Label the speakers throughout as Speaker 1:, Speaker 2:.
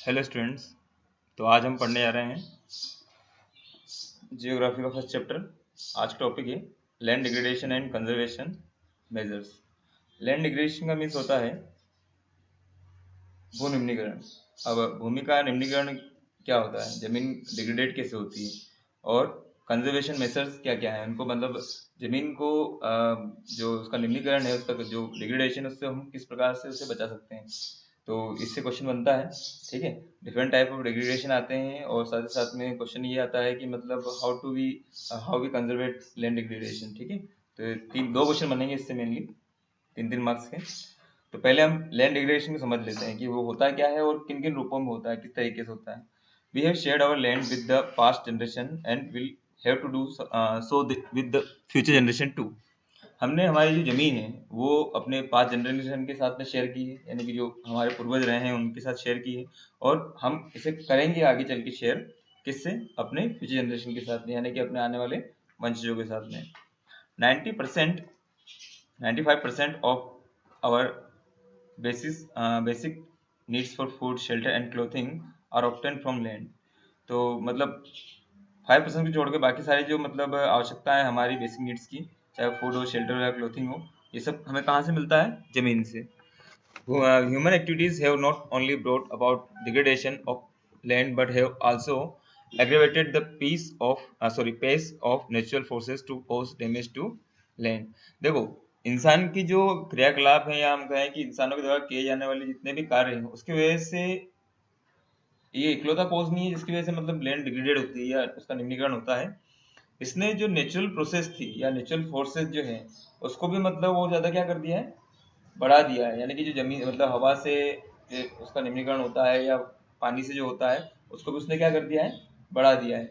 Speaker 1: Hello students. तो आज हम पढ़ने जा रहे हैं जियोग्राफी का फर्स्ट चैप्टर। आज का टॉपिक है land degradation and conservation measures. Land degradation का मीन्स होता है भू निम्नीकरण। अब भूमि का निम्नीकरण क्या होता है, जमीन डिग्रेडेट कैसे होती है, और कंजर्वेशन मेजर्स क्या क्या है उनको, मतलब जमीन को जो उसका निम्नीकरण है, उसका जो डिग्रेडेशन है उससे हम किस प्रकार से उसे बचा सकते हैं। तो इससे क्वेश्चन बनता है, ठीक है। डिफरेंट टाइप ऑफ डिग्रेडेशन आते हैं और साथ ही साथ में क्वेश्चन ये आता है कि मतलब हाउ वी कंजर्वेट लैंड डिग्रेडेशन, ठीक है। तो दो क्वेश्चन बनेंगे इससे मेनली, 3 मार्क्स के। तो पहले हम लैंड डिग्रेडेशन को समझ लेते हैं कि वो होता क्या है और किन किन रूपों में होता है, किस तरीके से होता है। We have shared our land with the past generation and will have to do so with the future generation too. हमने हमारी जो जमीन है वो अपने 5 जनरेशन के साथ में शेयर की है, यानी कि जो हमारे पूर्वज रहे हैं उनके साथ शेयर की है, और हम इसे करेंगे आगे चल के शेयर किससे, अपने फ्यूचर जनरेशन के साथ में, यानी कि अपने आने वाले वंशजों के साथ में। 90% 95% of our basic needs for food, shelter and clothing are obtain from land. तो मतलब 5% को छोड़ के बाकी सारी जो मतलब आवश्यकताएं हमारी बेसिक नीड्स की, चाहे फूड हो, शेल्टर हो या क्लोथिंग हो, ये सब हमें कहाँ से मिलता है, जमीन से। Human activities have not only brought about degradation of land but have also aggravated the pace of natural forces to cause damage to land। देखो, इंसान की जो क्रियाकलाप है, या हम कहें कि इंसानों के द्वारा किए जाने वाले जितने भी कार्य हैं, उसकी वजह से ये इकलौता कॉज नहीं है जिसकी वजह से मतलब लैंड डिग्रेडेड होती है या उसका निम्नीकरण होता है। इसने जो नेचुरल प्रोसेस थी या नेचुरल फोर्सेस जो है, उसको भी मतलब वो ज़्यादा क्या कर दिया है, बढ़ा दिया है। यानी कि जो जमीन मतलब हवा से उसका निम्नीकरण होता है या पानी से जो होता है, उसको भी उसने क्या कर दिया है, बढ़ा दिया है।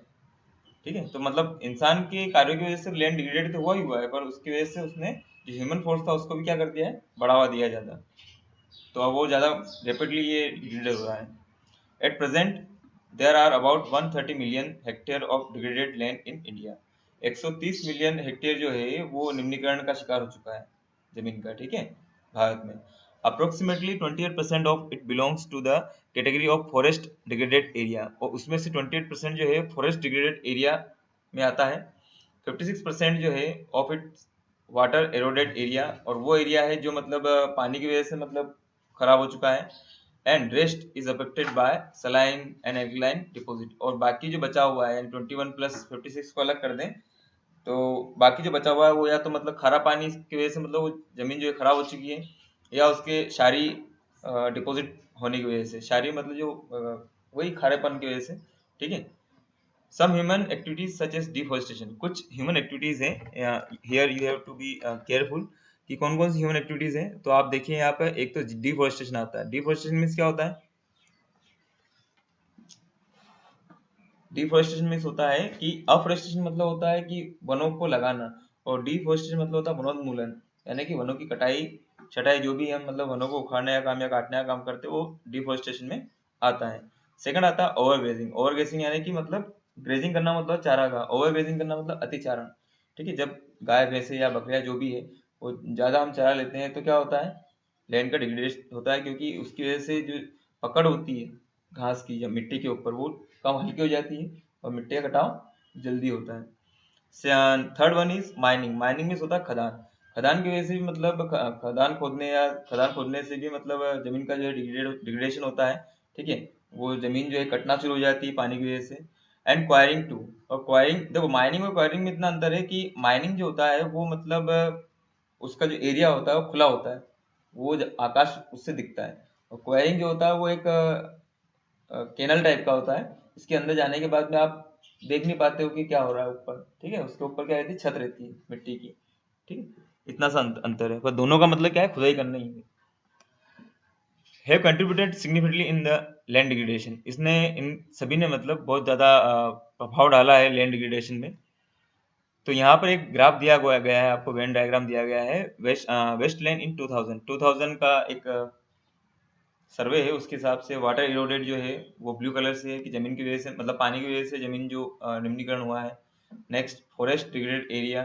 Speaker 1: ठीक है, तो मतलब इंसान के कार्यों की वजह से लैंड डिग्रेडेड तो हुआ है, पर उसकी वजह से उसने जो ह्यूमन फोर्स था उसको भी क्या कर दिया है, बढ़ावा दिया है ज़्यादा। तो अब वो ज़्यादा रेपिडली ये डिग्रेडेड हो रहा है। At present there are about 130 million hectare of degraded land in India. 130 million hectare जो है वो निम्नीकरण का शिकार हो चुका है जमीन का, ठीक है, भारत में। Approximately 28% of it belongs to the category of forest degraded area, और उसमें से 28% जो है फॉरेस्ट डिग्रेडेड एरिया में आता है। 56% जो है ऑफ इट वाटर एरोडेड एरिया, और वो एरिया है जो मतलब पानी की वजह से मतलब खराब हो चुका है। And rest is affected by saline and alkaline deposit, और बाकी जो बचा हुआ है, यानी 21 प्लस 56 को अलग कर दें, तो बाकी जो बचा हुआ है वो या तो मतलब खारा पानी की वजह से मतलब वो जमीन जो है खराब हो चुकी है, या उसके क्षारी डिपॉजिट होने की वजह से, क्षारी मतलब जो वही खारेपन की वजह से, ठीक है। Some human activities such as deforestation, कुछ ह्यूमन एक्टिविटीज हैं, here you have to be careful कि कौन कौन सी ह्यूमन एक्टिविटीज हैं। तो आप देखिए यहाँ पर एक तो डिफॉरेस्टेशन आता है। डिफॉरेस्टेशन मीन्स क्या होता है, डिफॉरेस्टेशन मीन्स होता है कि अफॉरेस्टेशन मतलब होता है कि वनों को लगाना, और डिफॉरेस्टेशन मतलब होता है वनोन्मूलन, यानी कि वनों की कटाई छटाई, जो भी हम मतलब वनों को उखाड़ने का काम या काटने का काम करते हैं वो डिफॉरेस्टेशन में आता है। सेकंड आता है ओवरग्रेजिंग। ओवरग्रेजिंग यानी कि मतलब ग्रेजिंग करना मतलब चारा का, ओवरग्रेजिंग करना मतलब अतिचारण, ठीक है। जब गाय भैंसे या बकरियां जो भी है वो ज़्यादा हम चरा लेते हैं तो क्या होता है, लैंड का डिग्रेडेशन होता है, क्योंकि उसकी वजह से जो पकड़ होती है घास की या मिट्टी के ऊपर वो कम हल्की हो जाती है, और मिट्टी का कटाव जल्दी होता है। Third one is mining. Mining में होता है खदान। खदान की वजह से भी मतलब खदान खोदने से भी मतलब जमीन का जो है डिग्रेडेशन होता है, ठीक है। वो जमीन जो है कटना शुरू हो जाती है पानी की वजह से। And quarrying to. और क्वायरिंग, देखो माइनिंग और क्वायरिंग में इतना अंतर है कि माइनिंग जो होता है वो मतलब उसका जो एरिया होता है वो खुला होता है, वो आकाश उससे दिखता है। और क्वायरिंग जो होता है वो एक केनल टाइप का होता है, इसके अंदर जाने के बाद में आप देख नहीं पाते हो कि क्या हो रहा है ऊपर, ठीक है। उसके ऊपर क्या रहती है, छत रहती है मिट्टी की, ठीक है। इतना सा अंतर है, पर दोनों का मतलब क्या है, खुदाई करना ही है। Have contributed significantly in the land degradation, इसने इन सभी ने मतलब बहुत ज़्यादा प्रभाव डाला है लैंड डिग्रेडेशन में। तो यहाँ पर एक ग्राफ दिया गया है आपको, वेन डायग्राम दिया गया है। वेस्टलैंड इन 2000 का एक सर्वे है, उसके हिसाब से वाटर इरोडेड जो है वो ब्लू कलर से है कि जमीन की वजह से मतलब पानी की वजह से जमीन जो निम्नीकरण हुआ है। नेक्स्ट फॉरेस्ट डिग्रेडेड एरिया,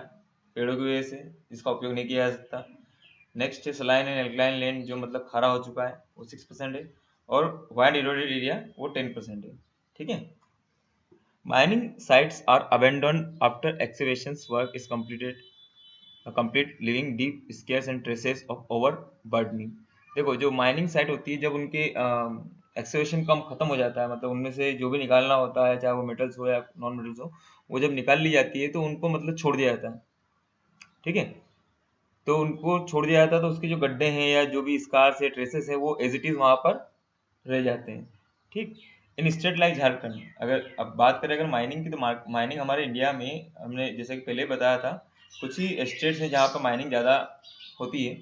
Speaker 1: पेड़ों की वजह से जिसका उपयोग नहीं किया जा सकता। नेक्स्ट है सलाइन एंड एल्कलाइन लैंड, जो मतलब खारा हो चुका है, वो 6% है। और वाइड इरोडेड एरिया वो 10% है। ठीक है। Mining sites are abandoned after excavations work is completed complete leaving deep scars and traces of overburdening. देखो जो माइनिंग साइट होती है, जब उनके एक्सकेवेशन काम खत्म हो जाता है, मतलब उनमें से जो भी निकालना होता है, चाहे वो मेटल्स हो या नॉन मेटल्स हो, वो जब निकाल ली जाती है तो उनको मतलब छोड़ दिया जाता है। ठीक है। तो उनको छोड़ दिया जाता है तो उसके जो गड्ढे हैं या जो भी स्कार्स या ट्रेसेस है वो एज इट इज वहां पर रह जाते हैं। ठीक। इन स्टेट लाइक झारखंड, अगर अब बात करें अगर माइनिंग की, तो माइनिंग हमारे इंडिया में, हमने जैसे कि पहले बताया था, कुछ ही स्टेट्स हैं जहाँ पर माइनिंग ज़्यादा होती है,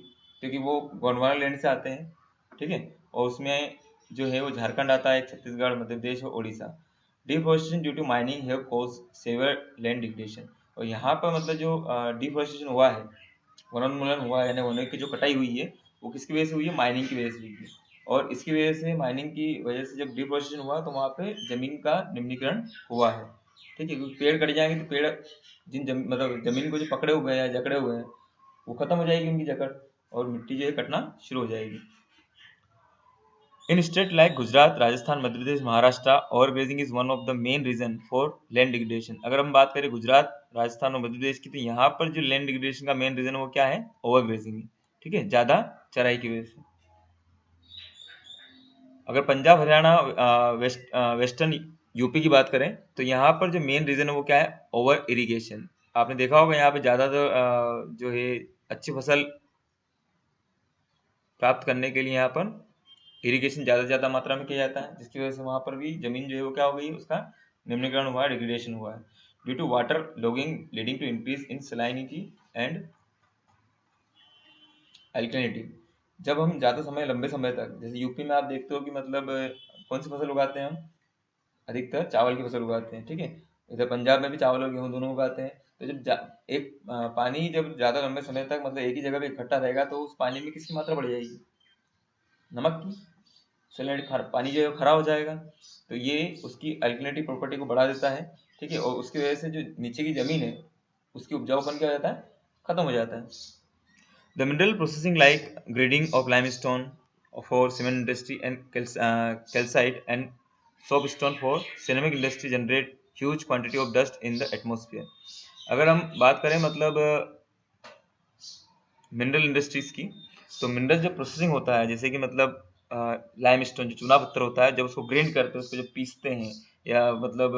Speaker 1: क्योंकि वो गोंडवाना लैंड से आते हैं। ठीक है। और उसमें जो है वो झारखंड आता है, छत्तीसगढ़, मध्य प्रदेश और Orissa. Deforestation due to mining have cause severe land degradation. और यहाँ पर मतलब जो डिफॉरेस्टेशन हुआ है, वनोन्मूलन हुआ है, यानी वनों की जो कटाई हुई है, वो किसकी वजह से हुई है? माइनिंग की वजह से हुई है। और इसकी वजह से, माइनिंग की वजह से जब डिफॉरेस्टेशन हुआ तो वहाँ पे जमीन का निम्नीकरण हुआ है। ठीक है। क्योंकि पेड़ कट जाएंगे तो पेड़ मतलब जमीन को जो पकड़े हुए हैं या जकड़े हुए हैं, वो खत्म हो जाएगी उनकी जकड़, और मिट्टी जो है कटना शुरू हो जाएगी। In state like Gujarat, Rajasthan, Madhya Pradesh, Maharashtra, overgrazing is one of the main reason for land degradation. अगर हम बात करें गुजरात, राजस्थान और मध्य प्रदेश की, तो यहाँ पर जो लैंड डिग्रेडेशन का मेन रीजन है वो क्या है? ओवरग्रेजिंग है। ठीक है, ज्यादा चराई की वजह से। अगर पंजाब, हरियाणा, वेस्टर्न यूपी की बात करें, तो यहाँ पर जो मेन रीजन है वो क्या है? Over irrigation. आपने देखा होगा यहाँ पे ज्यादा जो है अच्छी फसल प्राप्त करने के लिए यहाँ पर इरिगेशन ज़्यादा से ज़्यादा मात्रा में किया जाता है, जिसकी वजह से वहाँ पर भी ज़मीन जो है वो क्या हो गई है? उसका निम्नीकरण हुआ है, डिग्रेडेशन हुआ है। Due to water logging leading to increase in salinity and alkalinity. जब हम ज़्यादा समय, लंबे समय तक, जैसे यूपी में आप देखते हो कि मतलब कौन सी फसल उगाते हैं हम? अधिकतर चावल की फसल उगाते हैं। ठीक है। इधर पंजाब में भी चावल और गेहूँ दोनों उगाते हैं। तो जब एक पानी जब ज़्यादा लंबे समय तक मतलब एक ही जगह पे इकट्ठा रहेगा, तो उस पानी में किसकी मात्रा बढ़ जाएगी? नमक की। सैलिनिटी, पानी जो है वो खराब हो जाएगा, तो ये उसकी अल्कलिनिटी प्रॉपर्टी को बढ़ा देता है। ठीक है। और उसकी वजह से जो नीचे की जमीन है उसकी उपजाऊपन क्या हो जाता है? खत्म हो जाता है। The mineral processing like grading of limestone for cement industry and calcite and soapstone for ceramic industry generate huge quantity of dust in the atmosphere. अगर हम बात करें मतलब मिनरल इंडस्ट्रीज की, तो मिनरल जब प्रोसेसिंग होता है, जैसे कि मतलब लाइमस्टोन जो चूना पत्थर होता है, जब उसको ग्राइंड करते हैं, उसको जब पीसते हैं या मतलब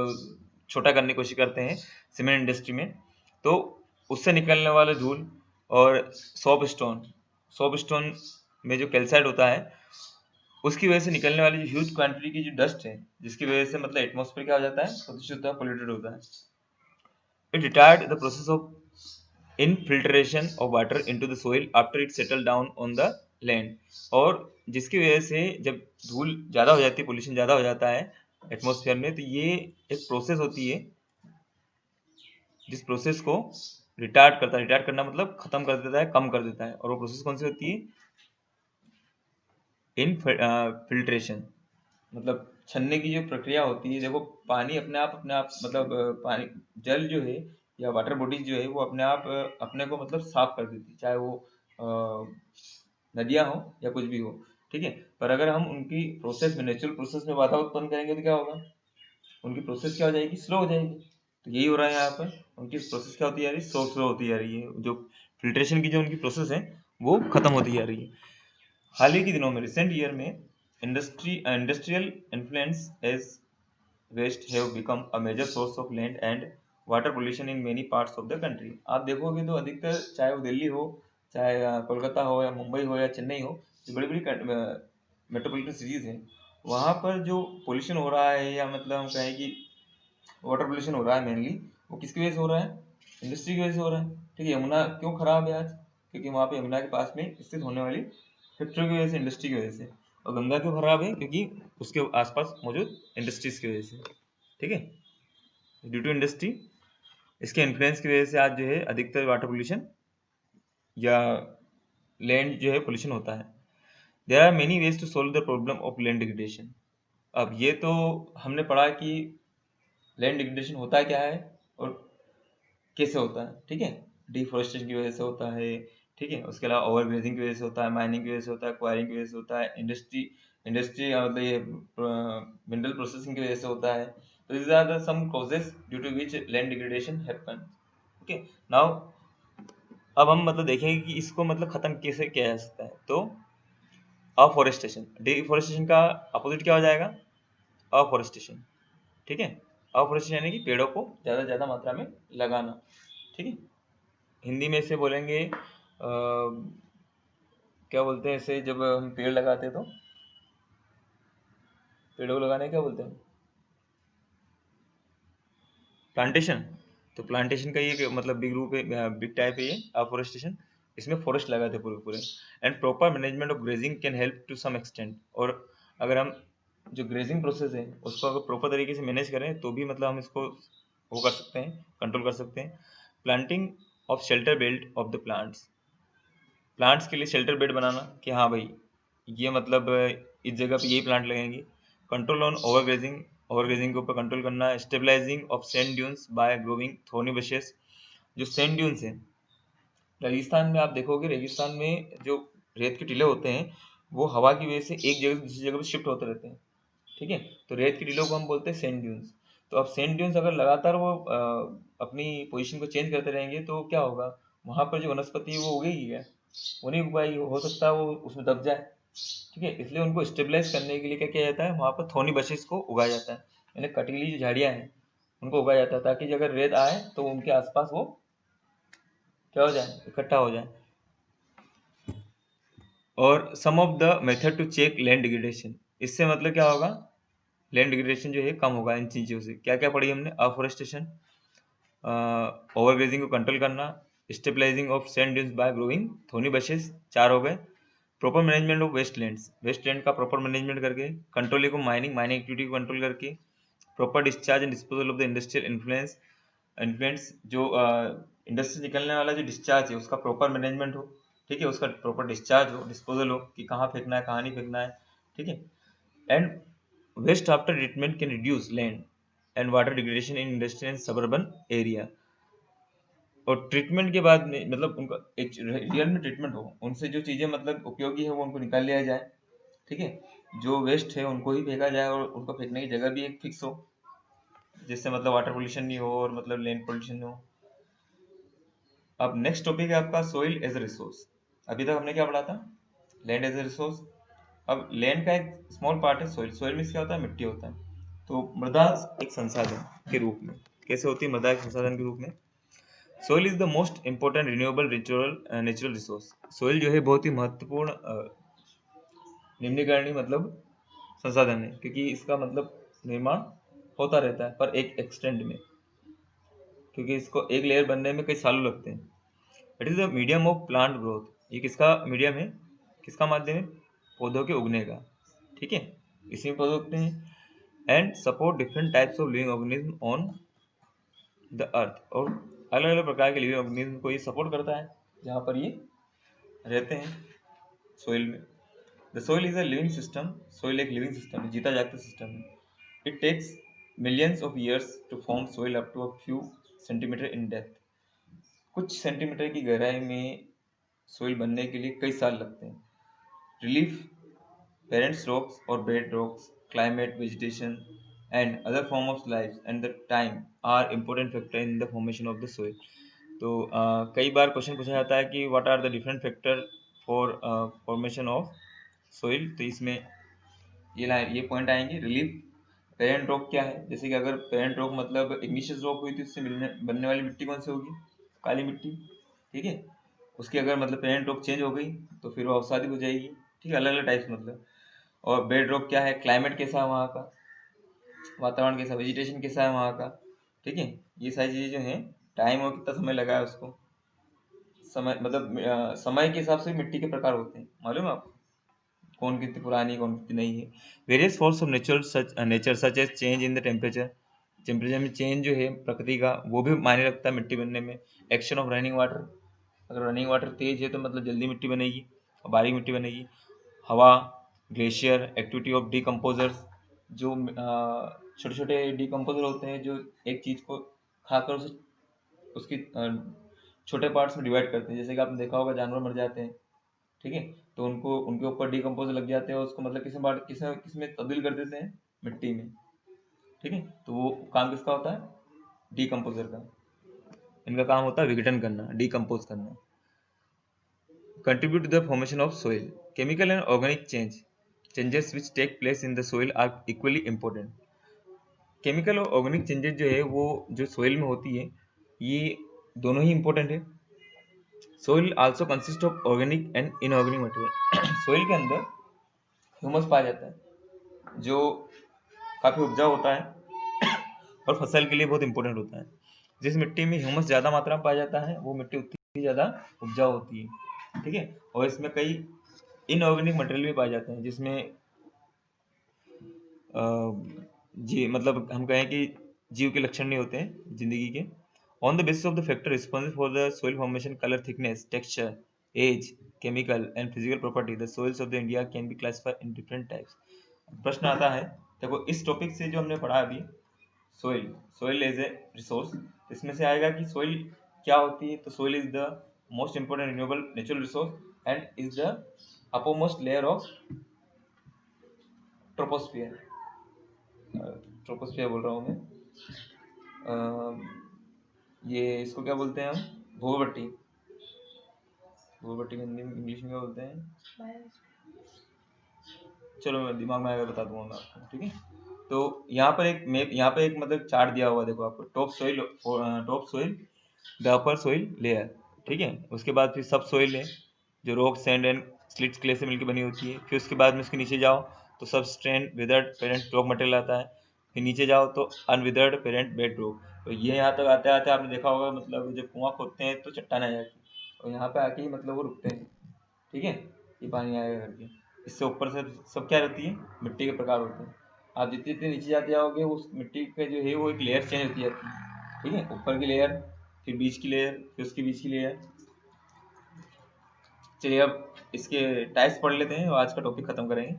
Speaker 1: छोटा करने की कोशिश करते हैं सीमेंट इंडस्ट्री में, तो उससे निकलने वाले धूल और सॉप स्टोन में जो कैल्साइड होता है, उसकी वजह से निकलने वाली जो ह्यूज क्वांटिटी की जो डस्ट है, जिसकी वजह से मतलब एटमोसफेयर क्या हो जाता है? प्रदूषित होता है, पोल्यूटेड होता है। It retired the process of infiltration of water into the soil after it settle down on the land. और जिसकी वजह से जब धूल ज़्यादा हो जाती है, पोल्यूशन ज़्यादा हो जाता है एटमॉस्फेयर में, तो ये एक प्रोसेस होती है जिस प्रोसेस को रिटार्ड करता है। रिटार्ड करना मतलब खत्म कर देता है, कम कर देता है। और वो प्रोसेस कौन सी होती है? इन फिल्ट्रेशन, मतलब छन्ने की जो प्रक्रिया होती है। देखो पानी अपने आप मतलब पानी, जल जो है या वाटर बॉडीज जो है वो अपने आप अपने को मतलब साफ कर देती है, चाहे वो नदियाँ हो या कुछ भी हो। ठीक है। पर अगर हम उनकी प्रोसेस में, नेचुरल प्रोसेस में बाधा उत्पन्न करेंगे तो क्या होगा? उनकी प्रोसेस क्या हो जाएगी? स्लो हो जाएगी। तो यही हो रहा है यहाँ पर, उनकी प्रोसेस क्या होती जा रही है? स्लो होती जा रही है। जो फिल्ट्रेशन की जो उनकी प्रोसेस है वो खत्म होती जा रही है। हाल ही के दिनों में, रिसेंट ईयर में, industrial influence as waste have become a major source of land and water pollution in many parts of the country. आप देखोगे तो अधिकतर, चाहे वो दिल्ली हो, चाहे कोलकाता हो या मुंबई हो या चेन्नई हो, जो बड़ी बड़ी मेट्रोपॉलिटन सिटीज हैं, वहाँ पर जो पोल्यूशन हो रहा है, या मतलब हम कहें कि वाटर पोल्यूशन हो रहा है मेनली, वो किसकी वजह से हो रहा है? इंडस्ट्री की वजह से हो रहा है। ठीक है। यमुना क्यों खराब है आज? क्योंकि वहाँ पे यमुना के पास में स्थित होने वाली फैक्ट्रियों की वजह से, इंडस्ट्री की वजह से। और गंगा क्यों खराब है? क्योंकि उसके आसपास मौजूद इंडस्ट्रीज की वजह से। ठीक है। ड्यू टू इंडस्ट्री, इसके इन्फ्लुएंस की वजह से आज जो है अधिकतर वाटर पोल्यूशन या लैंड जो है पोल्यूशन होता है। There are many ways to solve the problem of land degradation. अब ये तो हमने पढ़ा कि लैंड डिग्रेडेशन होता क्या है और कैसे होता है। ठीक है। डिफोरेस्टेशन की वजह से होता है। ठीक है। उसके अलावा ओवर ग्रेजिंग की वजह से होता है, माइनिंग की वजह से होता है, क्वायरिंग की वजह से होता है, इंडस्ट्री इंडस्ट्री मतलब ये मिनरल प्रोसेसिंग की वजह से होता है। तो these are the some causes due to which land degradation happen. Okay, now अब हम मतलब देखेंगे कि इसको मतलब खत्म कैसे किया जा सकता है। तो अफॉरेस्टेशन, डिफॉरेस्टेशन का अपोजिट क्या हो जाएगा? अफॉरेस्टेशन। ठीक है, अफॉरेस्टेशन यानी कि पेड़ों को ज़्यादा से ज़्यादा मात्रा में लगाना। ठीक है, हिंदी में इसे बोलेंगे क्या बोलते हैं इसे, जब हम पेड़ लगाते हैं तो पेड़ों को लगाने क्या बोलते हैं? प्लांटेशन। तो प्लांटेशन का ये मतलब बिग रूप है, बिग टाइप है ये अफॉरेस्टेशन। इसमें फॉरेस्ट लगाते पूरे पूरे। And proper management of grazing can help to some extent. और अगर हम जो ग्रेजिंग प्रोसेस है उसको अगर प्रॉपर तरीके से मैनेज करें तो भी मतलब हम इसको वो कर सकते हैं, कंट्रोल कर सकते हैं। Planting of shelter belt of the plants, plants के लिए शेल्टर बेड बनाना कि हाँ भाई ये मतलब इस जगह पे यही प्लांट लगेंगे। कंट्रोल ऑन ओवरग्रेजिंग, ओवरग्रेजिंग के ऊपर कंट्रोल करना। Stabilising of sand dunes by growing thorny bushes. जो सैंड ड्यून्स हैं रेगिस्तान में, आप देखोगे रेगिस्तान में जो रेत के टीले होते हैं वो हवा की वजह से एक जगह से दूसरी जगह पे शिफ्ट होते रहते हैं। ठीक है, तो रेत के टीलों को हम बोलते हैं सैंड ड्यून्स। तो अब सैंड ड्यून्स अगर लगातार वो अपनी पोजीशन को चेंज करते रहेंगे तो क्या होगा, वहाँ पर जो वनस्पति है वो उगेगी क्या? वो नहीं उग पाएगी, हो सकता है वो उसमें दब जाए। ठीक है, इसलिए उनको स्टेबलाइज करने के लिए क्या किया जाता है, वहाँ पर थोनी बशेस को उगाया जाता है, यानी कटीली जो झाड़ियाँ हैं उनको उगाया जाता है, ताकि अगर रेत आए तो उनके आसपास वो क्या हो जाए, इकट्ठा हो जाए। और some of the method to check land degradation, इससे मतलब क्या होगा, लैंड डिग्रेडेशन जो है कम होगा। इन चीज़ों से क्या क्या पढ़ी हमने? अफॉरेस्टेशन, ओवरग्रेजिंग को कंट्रोल करना, stabilising of sand dunes by growing thorny bushes, 4 हो गए। Proper management of wastelands, wasteland का प्रॉपर मैनेजमेंट करके, controlling of mining, mining activity को कंट्रोल करके, proper discharge and disposal of the industrial influence, influence जो industry से निकलने वाला जो डिस्चार्ज है उसका प्रॉपर मैनेजमेंट हो। ठीक है, उसका प्रॉपर डिस्चार्ज हो, डिस्पोजल हो कि कहाँ फेंकना है कहाँ नहीं फेंकना है। ठीक है, and waste after treatment can reduce land and water degradation in industrial and suburban area. और ट्रीटमेंट के बाद में मतलब उनका एक रियल में ट्रीटमेंट हो, उनसे जो चीज़ें मतलब उपयोगी है वो उनको निकाल लिया जाए। ठीक है, जो वेस्ट है उनको ही फेंका जाए और उनको फेंकने की जगह भी एक फिक्स हो, जिससे मतलब वाटर पोल्यूशन नहीं हो और मतलब लैंड पोल्यूशन नहीं हो। अब नेक्स्ट टॉपिक है आपका सोइल एज ए रिसोर्स। अभी तक हमने क्या पढ़ा था? Land as a resource. अब लैंड का एक स्मॉल पार्ट है सोइल। सोइल में क्या होता है? मिट्टी होता है। तो मृदा एक संसाधन के रूप में कैसे होती है मृदा एक संसाधन के रूप में? Soil is the most important renewable natural resource. Soil जो है बहुत ही महत्वपूर्ण निम्नीकरणीय मतलब संसाधन है, क्योंकि इसका मतलब निर्माण होता रहता है पर एक एक्सटेंट में, क्योंकि इसको एक लेयर बनने में कई सालों लगते हैं। It is the medium of plant growth, ये किसका मीडियम है, किसका माध्यम है? पौधों के उगने का। ठीक है, इसी में पौधे उगते हैं। And support different types of living organism on the earth, और अलग अलग प्रकार के लिविंग ऑर्गेनिज्म को ये सपोर्ट करता है जहाँ पर ये रहते हैं सोइल में। The soil is a living system, soil एक लिविंग सिस्टम है, जीता जागता सिस्टम है। It takes millions of years to form soil up to a few centimetre in depth. कुछ सेंटीमीटर की गहराई में सोइल बनने के लिए कई साल लगते हैं। रिलीफ, पेरेंट्स रॉक्स और bed rocks, climate, vegetation and other form of life and the time are important factor in the formation of the soil. तो कई बार क्वेश्चन पूछा जाता है कि what are the different factor for formation of soil. तो इसमें ये पॉइंट आएंगे। रिलीफ, पेरेंट रॉक क्या है, जैसे कि अगर पेरेंट रॉक मतलब इग्निशियस रॉक हुई तो इससे बनने वाली मिट्टी कौन सी होगी? काली मिट्टी। ठीक है, उसकी अगर मतलब पेरेंट रॉक चेंज हो गई तो फिर वो अवसादी हो जाएगी। ठीक है, अलग अलग टाइप्स मतलब। और बेड रॉक क्या है, क्लाइमेट कैसा है वहाँ का, वातावरण कैसा, वेजिटेशन कैसा है वहाँ का। ठीक है, ये सारी चीज़ें जो हैं, टाइम और कितना समय लगा है उसको, समय मतलब समय के हिसाब से मिट्टी के प्रकार होते हैं, मालूम है आपको? कौन कितनी पुरानी कौन कितनी नई है। Various force of nature such as change in the temperature, temperature में चेंज जो है प्रकृति का वो भी मायने रखता है मिट्टी बनने में। एक्शन ऑफ रनिंग वाटर, अगर रनिंग वाटर तेज है तो मतलब जल्दी मिट्टी बनेगी और बारीक मिट्टी बनेगी। हवा, ग्लेशियर, एक्टिविटी ऑफ डिकम्पोजर्स, जो छोटे छोटे डिकम्पोजर होते हैं जो एक चीज़ को खाकर उसे उसकी छोटे पार्ट्स में डिवाइड करते हैं, जैसे कि आपने देखा होगा जानवर मर जाते हैं। ठीक है, तो उनको उनके ऊपर डिकम्पोज लग जाते हैं, उसको मतलब किसमें तब्दील कर देते हैं, मिट्टी में। ठीक है, तो वो काम किसका होता है, डिकम्पोजर का। इनका काम होता है विघटन करना, डिकम्पोज करना। contribute to the formation of soil. Chemical and organic changes which take place in the soil are equally important. Chemical और ऑर्गेनिक चेंजेस जो है वो जो सोइल में होती है, ये दोनों ही इंपॉर्टेंट है। Soil also consist of organic and inorganic material. Soil के अंदर ह्यूमस पाया जाता है जो काफ़ी उपजाऊ होता है और फसल के लिए बहुत इंपॉर्टेंट होता है। जिस मिट्टी में ह्यूमस ज़्यादा मात्रा में पाया जाता है वो मिट्टी उतनी ज़्यादा उपजाऊ होती है। ठीक है, और इसमें कई इनऑर्गेनिक मटेरियल भी पाए जाते हैं जिसमें जी मतलब हम कहें कि जीव के लक्षण नहीं होते हैं जिंदगी के। On the basis of the factor responsible for the soil formation, colour, thickness, texture, age, chemical and physical property, the soils of the India can be classified in different types. प्रश्न आता है, देखो इस टॉपिक से जो हमने पढ़ा अभी, सोइल एज ए रिसोर्स, इसमें से आएगा कि सोइल क्या होती है। तो soil is the most important renewable natural resource and is the uppermost layer of troposphere. Troposphere बोल रहा हूँ मैं, ये इसको क्या बोलते हैं हम, भूमध्य। भूमध्य हिंदी में, इंग्लिश में क्या बोलते हैं, चलो मैं दिमाग में आएगा बता दूंगा मैं आपको। ठीक है, तो यहाँ पर एक मैप, यहाँ पर एक मतलब चार्ट दिया हुआ है, देखो आपको top soil, the upper soil layer. ठीक है, उसके बाद फिर सब सोइल है जो rock, sand and slits clay से मिलकर बनी होती है। फिर उसके बाद में उसके नीचे जाओ तो सब strand, weathered, parent rock material आता है। फिर नीचे जाओ तो अनविदर्ड, पेरेंट बेड रॉक। तो ये यहाँ तक आते आते आपने देखा होगा मतलब जब कुआं खोदते हैं तो चट्टान आ जाती है और यहाँ पे आके ही मतलब वो रुकते हैं। ठीक है, ये पानी आएगा करके। इससे ऊपर से सब क्या रहती है, मिट्टी के प्रकार होते हैं। आप जितने जितने नीचे जाते जाओगे उस मिट्टी पे जो है वो एक लेयर चेंज होती जाती है। ठीक है, ऊपर की लेयर, फिर बीच की लेयर, फिर उसके बीच की लेयर। चलिए अब इसके टाइप्स पढ़ लेते हैं और आज का टॉपिक खत्म करेंगे।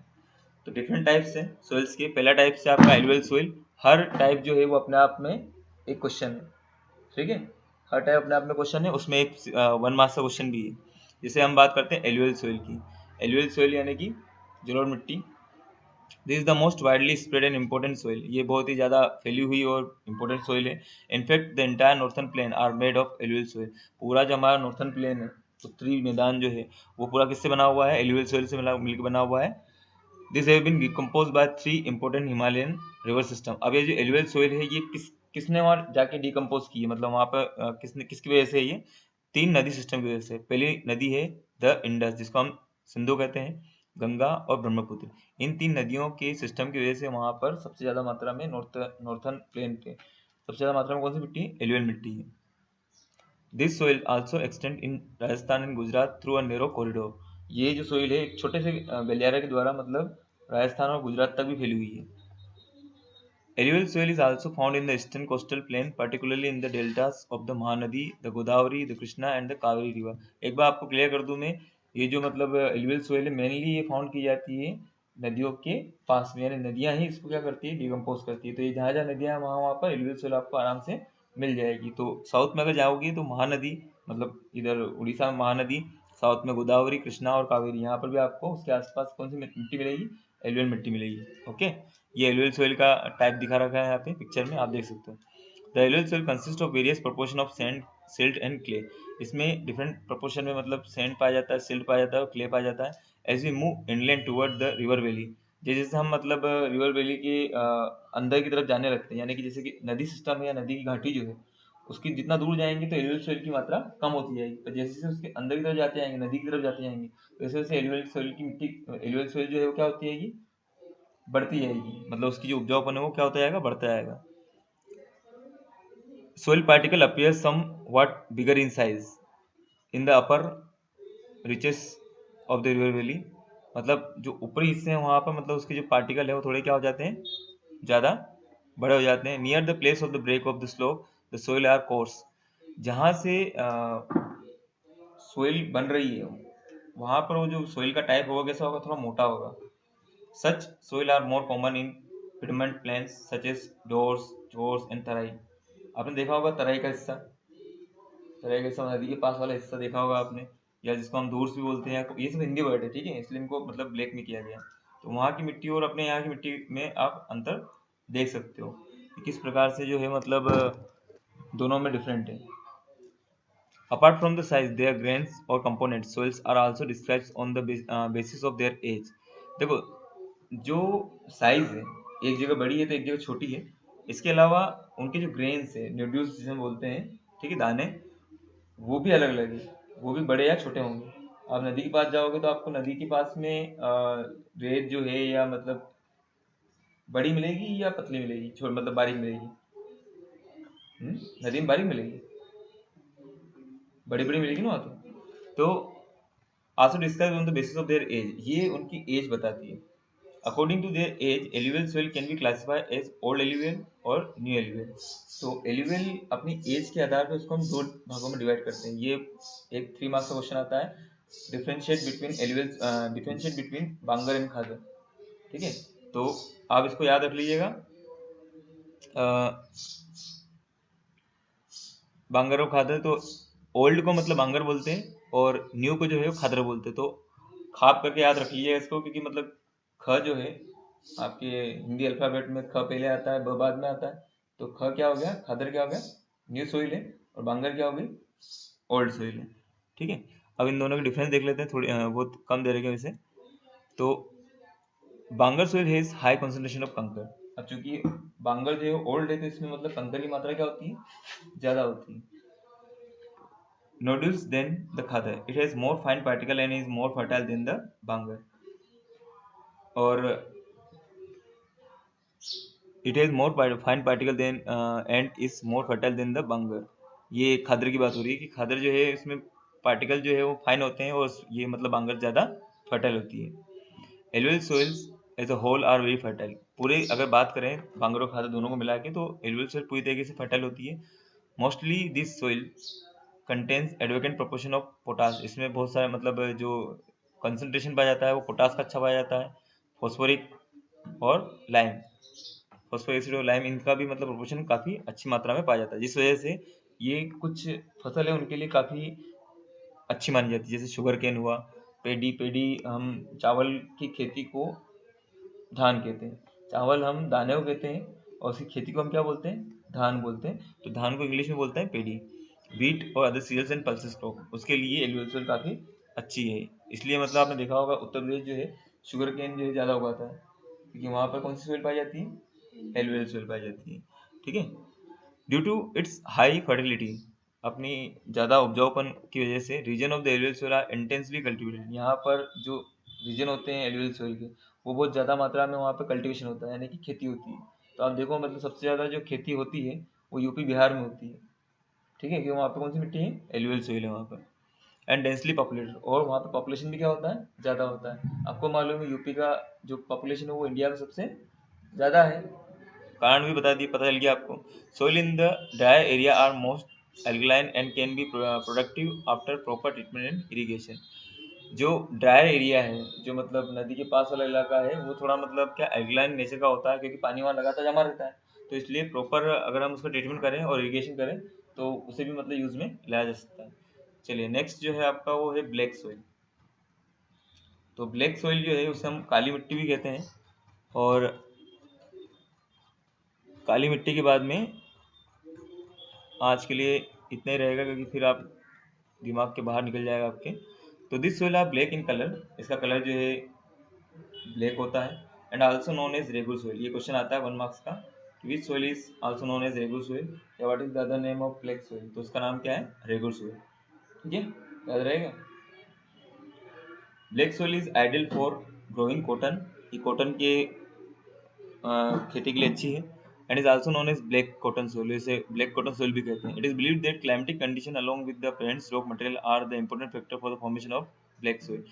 Speaker 1: तो डिफरेंट टाइप्स हैं सोइल्स के। पहला टाइप से आपका एलुवियल सोइल। हर टाइप जो है वो अपने आप में एक क्वेश्चन है। ठीक है, हर टाइप अपने आप में क्वेश्चन है, उसमें एक 1 मार्क्स का क्वेश्चन भी है। जैसे हम बात करते हैं एलुवियल सोइल की। एलुवियल सोइल यानी कि जलोढ़ मिट्टी। This is the most widely spread and important soil. ये बहुत ही ज़्यादा फैली हुई और इम्पोर्टेंट सोइल है। In fact the entire northern plain are made of alluvial soil. पूरा जो हमारा नॉर्थन प्लेन है, उत्तरी मैदान जो है वो पूरा किससे बना हुआ है, एलुवियल सोइल से मिलकर बना हुआ है। This have been decomposed by 3 important Himalayan river system. अब ये जो एलुवियल सोइल है ये किसने वहाँ जाके डिकम्पोज की है, मतलब वहाँ पर किसकी वजह से है ये, 3 नदी सिस्टम की वजह से। पहली नदी है द इंडस, जिसको हम सिंधु कहते हैं, गंगा और ब्रह्मपुत्र। इन 3 नदियों के सिस्टम की वजह से वहाँ पर सबसे ज़्यादा मात्रा में नॉर्थन प्लेन पे सबसे ज़्यादा मात्रा में कौन सी मिट्टी है, एलुवियल मिट्टी है। This soil also extend in Rajasthan and Gujarat through a narrow corridor. ये जो सोइल है एक छोटे से गलियारे के द्वारा मतलब राजस्थान और गुजरात तक भी फैली हुई है। Alluvial soil is also found in the eastern coastal plain, particularly in the deltas of the Mahanadi, the Godavari, the Krishna and the Kaveri river. एक बार आपको क्लियर कर दूं मैं, ये जो मतलब एलुवियल सोइल है मेनली ये फाउंड की जाती है नदियों के पास में, यानी नदियां ही इसको क्या करती है, डिकम्पोज करती है। तो ये जहाँ जहाँ नदियां हैं वहाँ पर एलुवियल सोइल आपको आराम से मिल जाएगी। तो साउथ में अगर जाओगी तो महानदी, मतलब इधर उड़ीसा में महानदी, साउथ में गोदावरी, कृष्णा और कावेरी, यहाँ पर भी आपको उसके आसपास कौन सी मिट्टी मिलेगी, एलुवियल मिट्टी मिलेगी। ओके, ये एलुवियल सोइल का टाइप दिखा रखा है यहाँ पे पिक्चर में, आप देख सकते हो। The alluvial soil consist of various proportion of sand, silt and clay. इसमें डिफरेंट प्रोपोर्शन में मतलब सैंड पाया जाता है, सिल्ट पाया जाता है और क्ले पाया जाता है। As we move inland toward the river valley, जैसे हम मतलब रिवर वैली के अंदर की तरफ जाने लगते हैं, यानी कि जैसे कि नदी सिस्टम है या नदी की घाटी जो है उसकी जितना दूर जाएंगे तो एलुवियल सोइल की मात्रा कम होती जाएगी। तो जैसे जैसे उसके अंदर की तरफ जाते जाएंगे, नदी की तरफ जाते जाएंगे, वैसे वैसे एलुवियल सोइल की मिट्टी, एलुवियल सोइल जो है वो क्या होती है, बढ़ती जाएगी, मतलब उसकी जो उपजाऊपन है वो क्या होता जाएगा, बढ़ता जाएगा। Soil particle appear somewhat bigger in size in the upper reaches of the river valley. मतलब जो ऊपरी हिस्से हैं वहाँ पर मतलब उसके जो पार्टिकल है वो थोड़े क्या हो जाते हैं, ज़्यादा बड़े हो जाते हैं। Near the place of the break of the slope the soil are coarse. जहाँ से सोइल बन रही है वहाँ पर वो जो सोइल का टाइप होगा कैसा होगा, थोड़ा मोटा होगा। Such soil are more common in pediment plains such as Dors, Jors and तराई। आपने देखा होगा तराई का हिस्सा, नदी के पास वाला हिस्सा देखा होगा आपने, या जिसको हम धूर्स भी बोलते हैं, ये सब हिंदी वर्ड है, ठीक है, इसलिए इनको मतलब ब्लैक में किया गया। तो वहाँ की मिट्टी और अपने यहाँ की मिट्टी में आप अंतर देख सकते हो कि किस प्रकार से जो है मतलब दोनों में डिफरेंट है। Apart from the size, their grains or component soils are also described on the basis of their age. देखो, जो साइज है, एक जगह बड़ी है तो एक जगह छोटी है, इसके अलावा उनके जो ग्रेन्स है, न्यूड्यूल्स जिसे हम बोलते हैं, ठीक है, दाने, वो भी अलग अलग है, वो भी बड़े या छोटे होंगे। आप नदी के पास जाओगे तो आपको नदी के पास में रेत जो है या मतलब बड़ी मिलेगी या पतली मिलेगी, छोटी मतलब बारीक मिलेगी। नदी में बारीक मिलेगी, बड़ी बड़ी मिलेगी ना वहाँ तो also describe on the basis of their age, ये उनकी एज बताती है। According to their age alluvial soil can be classified as old alluvial और न्यू एल्यूवियल। तो एल्यूवियल अपनी एज के आधार पर उसको हम दो भागों में डिवाइड करते हैं। ये एक 3 मार्क्स का क्वेश्चन आता है, differentiate between alluvial, differentiate between bhangar and khadar, ठीक है। तो आप इसको याद रख लीजिएगा, बांगर और खादर। तो ओल्ड को मतलब बांगर बोलते हैं और न्यू को जो है वो खादर बोलते हैं। तो खाप करके याद रख लीजिएगा इसको, क्योंकि मतलब ख जो है आपके हिंदी अल्फाबेट में ख पहले आता है, ब बाद में आता है। तो ख क्या हो गया, खादर क्या हो गया, न्यू सोइल है, और बांगर क्या हो गई, ओल्ड सोइल है, ठीक है। अब इन दोनों के डिफरेंस देख लेते हैं, थोड़ी बहुत कम दे रहे वैसे। तो bhangar soil has high concentration of kankar. अब चूंकि बांगर जो है ओल्ड है तो इसमें मतलब कंकर की मात्रा क्या होती है, ज्यादा होती है। Nodules than the khadar. It has more fine particle and is more fertile than the bangar. और it has more fine particle than and is more fertile than the bangar. ये खादर की बात हो रही है कि खादर जो है इसमें पार्टिकल जो है वो फाइन होते हैं और ये मतलब बांगर ज़्यादा फर्टाइल होती है। Alluvial soils as a whole are very fertile. पूरे अगर बात करें बांगर और खादर दोनों को मिला के, तो एलुवियल सोइल पूरी तरीके से फर्टाइल होती है। Mostly this soil contains advocate proportion of potash. इसमें बहुत सारे मतलब जो कंसंट्रेशन पाया जाता है वो पोटास का अच्छा पाया जाता है। फॉस्फोरिक और लाइम, फॉस्फोरिक एसिड और लाइम, इनका भी मतलब प्रोपोर्शन काफ़ी अच्छी मात्रा में पाया जाता है, जिस वजह से ये कुछ फसल है उनके लिए काफ़ी अच्छी मानी जाती है। जैसे शुगर केन हुआ, पेडी, पेडी हम चावल की खेती को धान कहते हैं, चावल हम दाने को कहते हैं, और उसकी खेती को हम क्या बोलते हैं, धान बोलते हैं। तो धान को इंग्लिश में बोलते हैं पेडी। व्हीट और other cereals and pulses crop, उसके लिए एलुवियल सोइल काफ़ी अच्छी है। इसलिए मतलब आपने देखा होगा उत्तर प्रदेश जो है शुगर केन जो है ज़्यादा उगाता है, क्योंकि वहाँ पर कौन सी सोइल पाई जाती है, एलुवियल सोइल पाई जाती है, ठीक है। Due to its high fertility, अपनी ज़्यादा उपजाऊपन की वजह से region of the alluvial soil are intensely cultivated. यहाँ पर जो रीजन होते हैं एलुवियल सोइल के, वो बहुत ज़्यादा मात्रा में वहाँ पर कल्टिवेशन होता है, यानी कि खेती होती है। तो आप देखो मतलब सबसे ज़्यादा जो खेती होती है वो यूपी बिहार में होती है, ठीक है, क्योंकि वहाँ पर कौन सी मिट्टी है, एलुवियल सोइल है वहाँ पर। एंड डेंसली पॉपुलेटेड, और वहाँ पर पॉपुलेशन भी क्या होता है, ज़्यादा होता है। आपको मालूम है यूपी का जो पॉपुलेशन है वो इंडिया में सबसे ज़्यादा है, कारण भी बता दिए, पता चल गया आपको। Soil in the dry area are most alkaline and can be productive after proper treatment and irrigation. जो ड्राई एरिया है, जो मतलब नदी के पास वाला इलाका है, वो थोड़ा मतलब क्या एल्कलाइन नेचर का होता है, क्योंकि पानी वहाँ लगातार जमा रहता है। तो इसलिए प्रॉपर अगर हम उसका ट्रीटमेंट करें और इरिगेशन करें तो उसे भी मतलब यूज़ में लाया जा सकता है। चलिए नेक्स्ट जो है आपका वो है ब्लैक सोइल। तो ब्लैक सोइल जो है उसे हम काली मिट्टी भी कहते हैं। और काली मिट्टी के बाद में आज के लिए इतना ही रहेगा, क्योंकि फिर आप दिमाग के बाहर निकल जाएगा आपके। तो this soil are black in colour, इसका कलर जो है ब्लैक होता है। And also known as regular soil, ये क्वेश्चन आता है 1 मार्क्स का, which soil is also known as regular soil या what is the other name of black soil. तो उसका नाम क्या है, रेगुलर सोइल, ठीक है, याद रहेगा। Black soil is ideal for growing cotton, ये कॉटन के खेती के लिए अच्छी है। And is also known as black cotton soil, इसे ब्लैक कॉटन सोइल भी कहते हैं। It is believed that climatic condition along with the presence rock material are the important factor for the formation of black soil.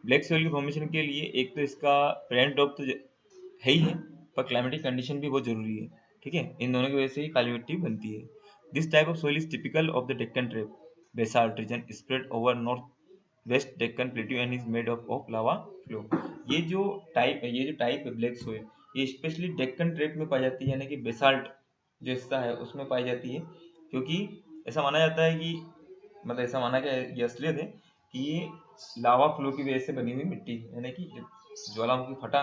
Speaker 1: Black soil की formation के लिए एक तो इसका प्रेजेंट रॉक तो है ही है, पर क्लाइमेटिक कंडीशन भी बहुत जरूरी है, ठीक है। इन दोनों की वजह से ही काली मिट्टी बनती है। This type of soil is typical of the Deccan trap basalt region spread over north west Deccan plateau and is made of lava flow. ये जो टाइप है ब्लैक सोइल, ये स्पेशली डेक्कन ट्रैप में पाई जाती है, यानी कि बेसाल्ट जो हिस्सा है उसमें पाई जाती है। क्योंकि ऐसा माना जाता है कि मतलब ऐसा माना गया है, ये असलियत है कि ये लावा फ्लो की वजह से बनी हुई मिट्टी है, यानी कि जब ज्वालामुखी फटा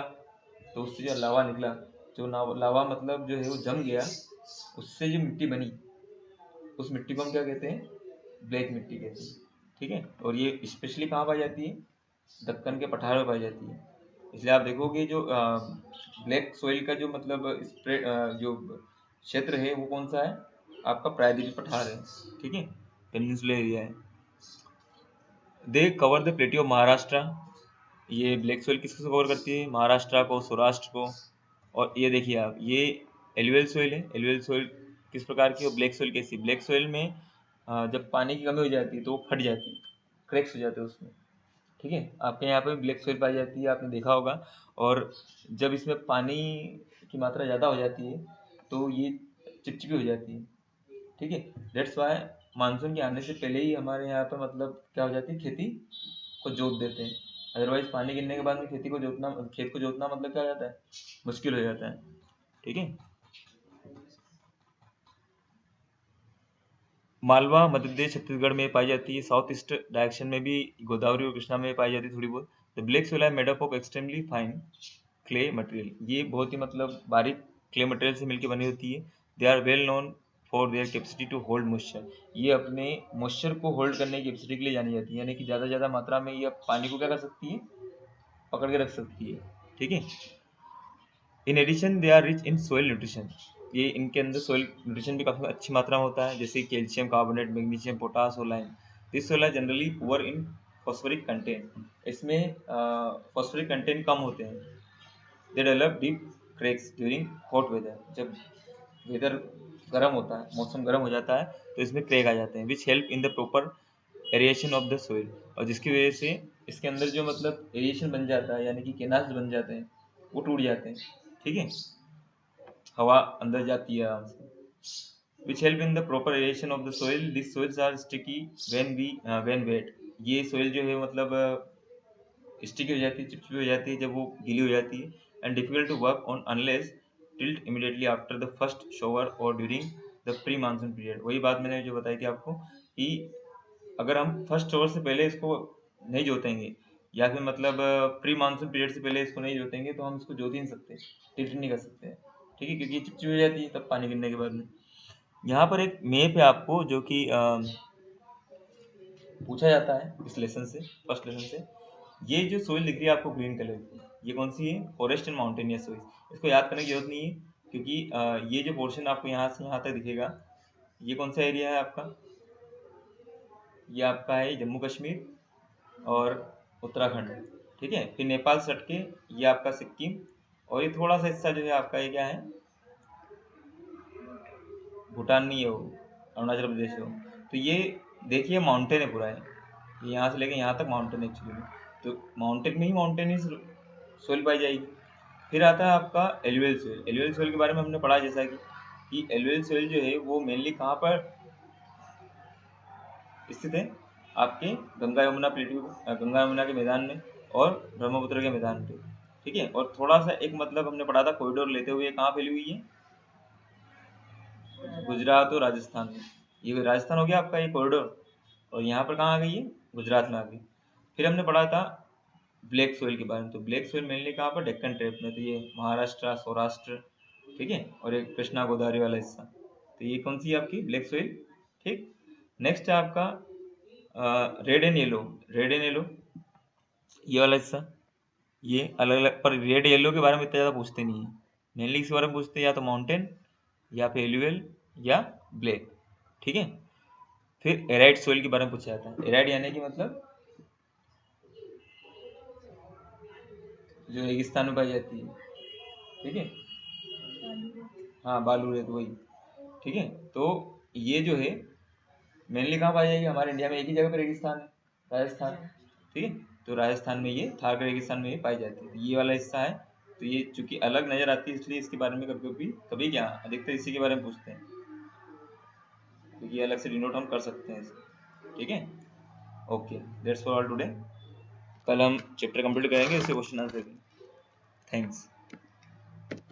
Speaker 1: तो उससे जो लावा निकला, जो लावा मतलब जो है वो जम गया, उससे जो मिट्टी बनी उस मिट्टी को हम क्या कहते हैं, ब्लैक मिट्टी कहते हैं। ठीक है, और ये स्पेशली कहाँ पाई जाती है, दक्कन के पठार में पाई जाती है। इसलिए आप देखोगे जो ब्लैक सॉइल का जो मतलब स्प्रेड जो क्षेत्र है वो कौन सा है, आपका प्रायद्वीपीय पठार है। ठीक है, पेनिनसुलर एरिया है। दे कवर द प्लेटी ऑफ महाराष्ट्र, ये ब्लैक सॉइल किसको कवर करती है, महाराष्ट्र को, सौराष्ट्र को। और ये देखिए आप, ये एलुवियल सॉइल है। एलुवियल सॉइल किस प्रकार की, और ब्लैक सॉइल कैसी, ब्लैक सॉइल में जब पानी की कमी हो जाती है तो वो फट जाती है, क्रैक्स हो जाते हैं उसमें। ठीक है, आपके यहाँ पे ब्लैक सॉइल पाई जाती है, आपने देखा होगा। और जब इसमें पानी की मात्रा ज़्यादा हो जाती है तो ये चिपचिपी हो जाती है। ठीक है, दैट्स वाई मानसून के आने से पहले ही हमारे यहाँ पे मतलब क्या हो जाती है, खेती को जोत देते हैं। अदरवाइज पानी गिरने के बाद में खेत को जोतना मतलब क्या हो जाता है, मुश्किल हो जाता है। ठीक है, मालवा मध्य प्रदेश छत्तीसगढ़ में पाई जाती है, साउथ ईस्ट डायरेक्शन में भी गोदावरी और कृष्णा में पाई जाती है थोड़ी बहुत। The black soil are made up of extremely fine clay material, ये बहुत ही मतलब बारीक क्ले मटेरियल से मिलकर बनी होती है। They are well known for their capacity to hold moisture, ये अपने मॉइस्चर को होल्ड करने की कैपेसिटी के लिए जानी जाती है, यानी कि ज़्यादा ज़्यादा मात्रा में ये पानी को क्या कर सकती है, पकड़ के रख सकती है। ठीक है, in addition they are rich in soil nutrition, ये इनके अंदर सोइल न्यूट्रिशन भी काफ़ी अच्छी मात्रा में होता है, जैसे कैल्शियम कार्बोनेट, मैग्नीशियम, पोटास और lime. This soil are generally poor in phosphoric content, इसमें फॉस्फोरिक कंटेंट कम होते हैं। They develop deep cracks during hot weather, जब वेदर गर्म होता है, मौसम गर्म हो जाता है तो इसमें क्रैक आ जाते हैं, which help in the proper aeration of the soil, और जिसकी वजह से इसके अंदर जो मतलब एरिएशन बन जाता है, यानी कि केनाल्स बन जाते हैं, वो टूट जाते हैं। ठीक है, हवा अंदर जाती है आराम से, which help in the proper aeration of the soil. These soils are sticky when wet, ये soil जो है मतलब स्टिकी हो जाती है, चिपचिपी हो जाती है जब वो गीली हो जाती है, and difficult to work on unless tilled immediately after the first shower और during the pre monsoon period. वही बात मैंने जो बताई थी आपको कि अगर हम फर्स्ट शॉवर से पहले इसको नहीं जोतेंगे, या फिर मतलब प्री मानसून पीरियड से पहले इसको नहीं जोतेंगे, तो हम इसको जोत ही नहीं सकते, टिल्ट नहीं कर सकते। ठीक है, क्योंकि ये चिपचिपी हो जाती है तब पानी गिरने के बाद में। यहाँ पर एक मैप है आपको जो कि पूछा जाता है इस लेसन से, फर्स्ट लेसन से। ये जो सोइल दिख रही है आपको ग्रीन कलर की, ये कौन सी है, फॉरेस्ट एंड माउंटेनियस सोइल। इसको याद करने की जरूरत नहीं है, क्योंकि ये जो पोर्शन आपको यहाँ से यहाँ तक दिखेगा, ये कौन सा एरिया है आपका, ये आपका है जम्मू कश्मीर और उत्तराखंड। ठीक है, फिर नेपाल से हट के ये आपका सिक्किम, और ये थोड़ा सा हिस्सा जो है आपका ये क्या है, भूटान नहीं है वो, अरुणाचल प्रदेश है वो। तो ये देखिए माउंटेन है पूरा, है ये यहाँ से लेके यहाँ तक माउंटेन एक्चुअली में, तो माउंटेन में ही माउंटेनियस सोइल पाई जाएगी। फिर आता है आपका एलुवियल सोइल। एलुवियल सोइल के बारे में हमने पढ़ा जैसा कि एलुवियल सोइल जो है वो मेनली कहाँ पर स्थित है, आपके गंगा यमुना प्लेटू, गंगा यमुना के मैदान में और ब्रह्मपुत्र के मैदान पे। ठीक है, और थोड़ा सा एक मतलब हमने पढ़ा था कॉरिडोर लेते हुए कहाँ फैली हुई है, गुजरात और राजस्थान में। ये राजस्थान हो गया आपका ये कॉरिडोर, और यहाँ पर कहाँ आ गई है, गुजरात में आ गई। फिर हमने पढ़ा था ब्लैक सोइल के बारे में, तो ब्लैक सोइल मेनली कहाँ पर, डेक्कन ट्रैप में, तो ये महाराष्ट्र, सौराष्ट्र। ठीक है, और एक कृष्णा गोदावरी वाला हिस्सा, तो ये कौन सी है आपकी ब्लैक सोइल। ठीक, नेक्स्ट है आपका red and yellow. Red and yellow ये वाला हिस्सा, ये अलग अलग, पर रेड येलो के बारे में इतना ज़्यादा पूछते नहीं है, मेनली इसके बारे में पूछते हैं या तो माउंटेन या फिर एलुवियल या ब्लैक। ठीक है, फिर एराइड सोइल के बारे में पूछा जाता है। एराइड यानी कि मतलब जो रेगिस्तान में पाई जाती है। ठीक है, हाँ बालू रेत वही। ठीक है, तो ये जो है मेनली कहाँ पाई जाएगी, हमारे इंडिया में एक ही जगह पर रेगिस्तान है, राजस्थान। ठीक है, तो राजस्थान में ये थार के रेगिस्तान में ये पाई जाती है, तो ये वाला हिस्सा है। तो ये चूंकि अलग नज़र आती है इसलिए इसके बारे में कभी क्या अधिकतर इसी के बारे में पूछते हैं, क्योंकि ये अलग से डिनोट हम कर सकते हैं इसे। ठीक है, okay, that's for all today. कल हम चैप्टर कंप्लीट करेंगे, इससे क्वेश्चन आंसर करेंगे। थैंक्स।